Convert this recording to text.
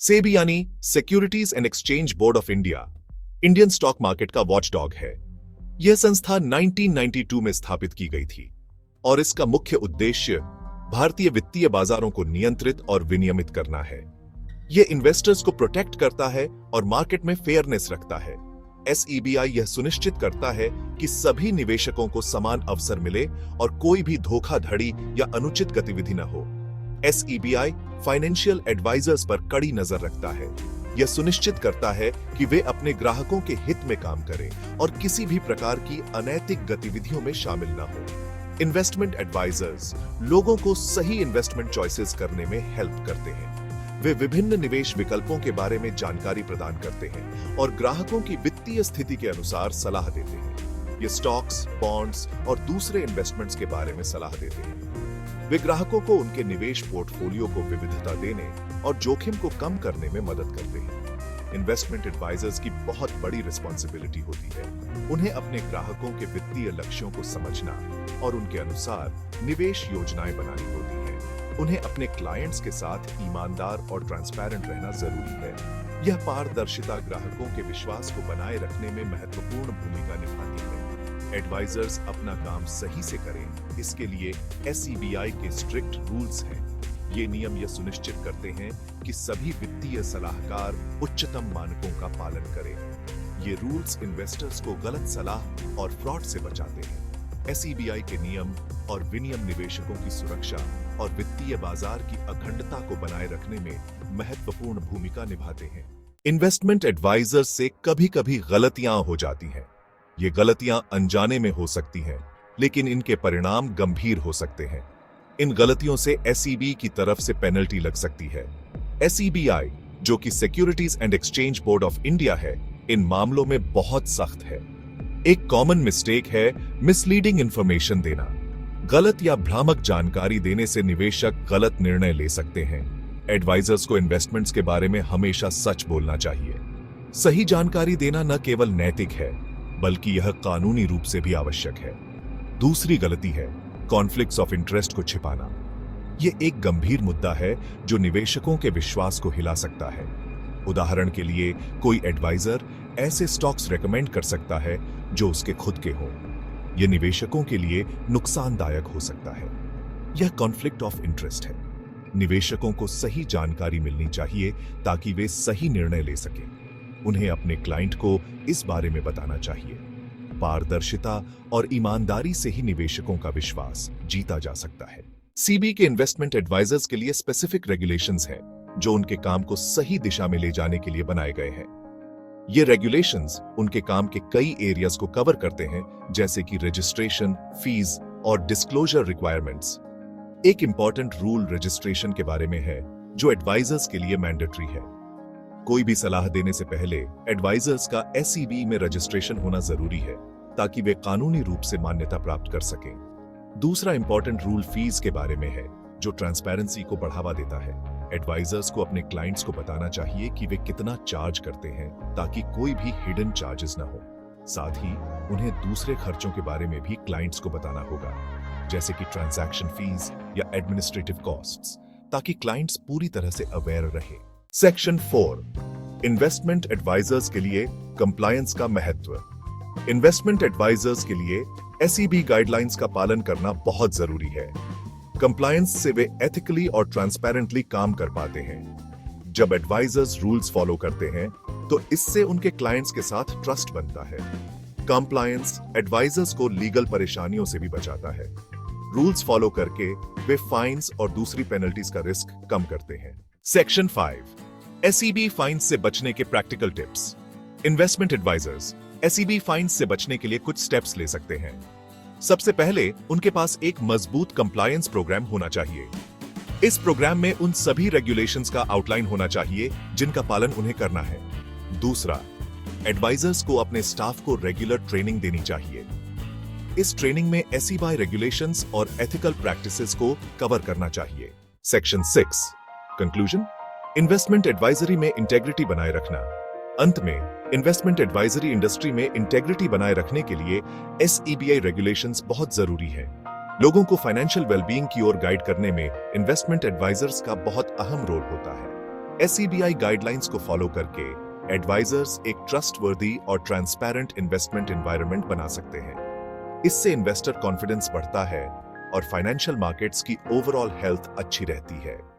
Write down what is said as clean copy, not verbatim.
सेबी यानी securities and exchange board of India Indian stock market का watchdog है। यह संस्था 1992 में स्थापित की गई थी और इसका मुख्य उद्देश्य भारतीय वित्तीय बाजारों को नियंत्रित और विनियमित करना है। यह इन्वेस्टर्स को प्रोटेक्ट करता है और मार्केट में फेयरनेस रखता है। SEBI यह सुनिश्चित करता है कि सभी निवेशकों को समान अवसर मिले और कोई भी धोखाधड़ी या अनुचित गतिविधि न हो। SEBI फाइनेंशियल एडवाइजर्स पर कड़ी नजर रखता है। यह सुनिश्चित करता है कि वे अपने ग्राहकों के हित में काम करें और किसी भी प्रकार की अनैतिक गतिविधियों में शामिल न हो। इन्वेस्टमेंट एडवाइजर्स लोगों को सही इन्वेस्टमेंट चॉइसेस करने में हेल्प करते हैं। वे विभिन्न निवेश विकल्पों के बारे में जानकारी प्रदान करते हैं और ग्राहकों की वित्तीय स्थिति के अनुसार सलाह देते हैं। ये स्टॉक्स, बॉन्ड्स और दूसरे इन्वेस्टमेंट्स के बारे में सलाह देते हैं। वे ग्राहकों को उनके निवेश पोर्टफोलियो को विविधता देने और जोखिम को कम करने में मदद करते हैं। इन्वेस्टमेंट एडवाइजर्स की बहुत बड़ी रिस्पॉन्सिबिलिटी होती है। उन्हें अपने ग्राहकों के वित्तीय लक्ष्यों को समझना और उनके अनुसार निवेश योजनाएं बनानी होती है। उन्हें अपने क्लाइंट्स के साथ ईमानदार और ट्रांसपेरेंट रहना जरूरी है। यह पारदर्शिता ग्राहकों के विश्वास को बनाए रखने में महत्वपूर्ण भूमिका निभाती है। एडवाइजर्स अपना काम सही से करें, इसके लिए SEBI के स्ट्रिक्ट रूल्स हैं। ये नियम यह सुनिश्चित करते हैं कि सभी वित्तीय सलाहकार उच्चतम मानकों का पालन करें। ये रूल्स इन्वेस्टर्स को गलत सलाह और फ्रॉड से बचाते हैं। SEBI के नियम और विनियम निवेशकों की सुरक्षा और वित्तीय बाजार की अखंडता को बनाए रखने में महत्वपूर्ण भूमिका निभाते हैं। इन्वेस्टमेंट एडवाइजर्स से कभी-कभी गलतियां हो जाती हैं। ये गलतियां अनजाने में हो सकती हैं, लेकिन इनके परिणाम गंभीर हो सकते हैं। इन गलतियों से SEBI की तरफ से पेनल्टी लग सकती है। SEBI, जो कि securities and exchange board of India है, इन मामलों में बहुत सख्त है। एक कॉमन मिस्टेक है मिसलीडिंग इंफॉर्मेशन देना। गलत या भ्रामक जानकारी देने से निवेशक गलत निर्णय ले सकते हैं। एडवाइजर्स को इन्वेस्टमेंट्स के बारे में हमेशा सच बोलना चाहिए। सही जानकारी देना न केवल नैतिक है, बल्कि यह कानूनी रूप से भी आवश्यक है। दूसरी गलती है कॉन्फ्लिक्ट्स ऑफ इंटरेस्ट को छिपाना। यह एक गंभीर मुद्दा है जो निवेशकों के विश्वास को हिला सकता है। उदाहरण के लिए, कोई एडवाइजर ऐसे स्टॉक्स रेकमेंड कर सकता है जो उसके खुद के हों। यह निवेशकों के लिए नुकसानदायक हो सकता है। यह कॉन्फ्लिक्ट ऑफ इंटरेस्ट है। निवेशकों को सही जानकारी मिलनी चाहिए ताकि वे सही निर्णय ले सकें। उन्हें अपने क्लाइंट को इस बारे में बताना चाहिए। पारदर्शिता और ईमानदारी से ही निवेशकों का विश्वास जीता जा सकता है। SEBI के इन्वेस्टमेंट एडवाइजर्स के लिए स्पेसिफिक रेगुलेशंस हैं जो उनके काम को सही दिशा में ले जाने के लिए बनाए गए हैं। ये रेगुलेशंस उनके काम के कई एरियाज को कवर करते हैं, जैसे कि रजिस्ट्रेशन, फीस और डिस्क्लोजर रिक्वायरमेंट्स। एक इंपॉर्टेंट रूल रजिस्ट्रेशन के बारे में है जो एडवाइजर्स के लिए मैंडेटरी है। कोई भी सलाह देने से पहले एडवाइजर्स का SEBI में रजिस्ट्रेशन होना जरूरी है ताकि वे कानूनी रूप से मान्यता प्राप्त कर सकें। दूसरा इंपॉर्टेंट रूल फीस के बारे में है जो ट्रांसपेरेंसी को बढ़ावा देता है। एडवाइजर्स को अपने क्लाइंट्स को बताना चाहिए कि वे कितना चार्ज करते हैं ताकि कोई भी हिडन चार्जेस न हो। साथ ही उन्हें दूसरे खर्चों के बारे में भी क्लाइंट्स को बताना होगा, जैसे कि ट्रांजैक्शन फीस या एडमिनिस्ट्रेटिव कॉस्ट्स, ताकि क्लाइंट्स पूरी तरह से अवेयर रहे। सेक्शन 4, इन्वेस्टमेंट एडवाइजर्स के लिए कंप्लायंस का महत्व। इन्वेस्टमेंट एडवाइजर्स के लिए SEBI गाइडलाइंस का पालन करना बहुत जरूरी है। कंप्लायंस से वे एथिकली और ट्रांसपेरेंटली काम कर पाते हैं। जब एडवाइजर्स रूल्स फॉलो करते हैं तो इससे उनके क्लाइंट्स के साथ ट्रस्ट बनता है। कंप्लायंस एडवाइजर्स को लीगल परेशानियों से भी बचाता है। रूल्स फॉलो करके वे फाइन्स और दूसरी पेनल्टीज का रिस्क कम करते हैं। सेक्शन 5, SEBI फाइन्स से बचने के practical tips. Investment advisers SEBI fines से बचने के लिए कुछ स्टेप्स ले सकते हैं। सबसे पहले उनके पास एक मजबूत कंप्लायंस प्रोग्राम होना चाहिए। इस प्रोग्राम में उन सभी रेगुलेशंस का आउटलाइन होना चाहिए जिनका पालन उन्हें करना है। दूसरा, एडवाइजर्स को अपने स्टाफ को रेगुलर ट्रेनिंग देनी चाहिए। इस ट्रेनिंग में SEBI रेगुलेशंस और एथिकल प्रैक्टिसेस को कवर करना चाहिए। Section 6, conclusion. इन्वेस्टमेंट एडवाइजरी में इंटेग्रिटी बनाए रखना। अंत में, इन्वेस्टमेंट एडवाइजरी इंडस्ट्री में इंटेग्रिटी बनाए रखने के लिए SEBI रेगुलेशंस बहुत जरूरी है। लोगों को फाइनेंशियल वेलबीइंग की ओर गाइड करने में इन्वेस्टमेंट एडवाइजर्स का बहुत अहम रोल होता है। SEBI गाइडलाइंस को फॉलो करके एडवाइजर्स एक ट्रस्टवर्दी और ट्रांसपेरेंट इन्वेस्टमेंट एनवायरनमेंट बना सकते हैं। इससे इन्वेस्टर कॉन्फिडेंस बढ़ता है और फाइनेंशियल मार्केट्स की ओवरऑल हेल्थ अच्छी रहती है।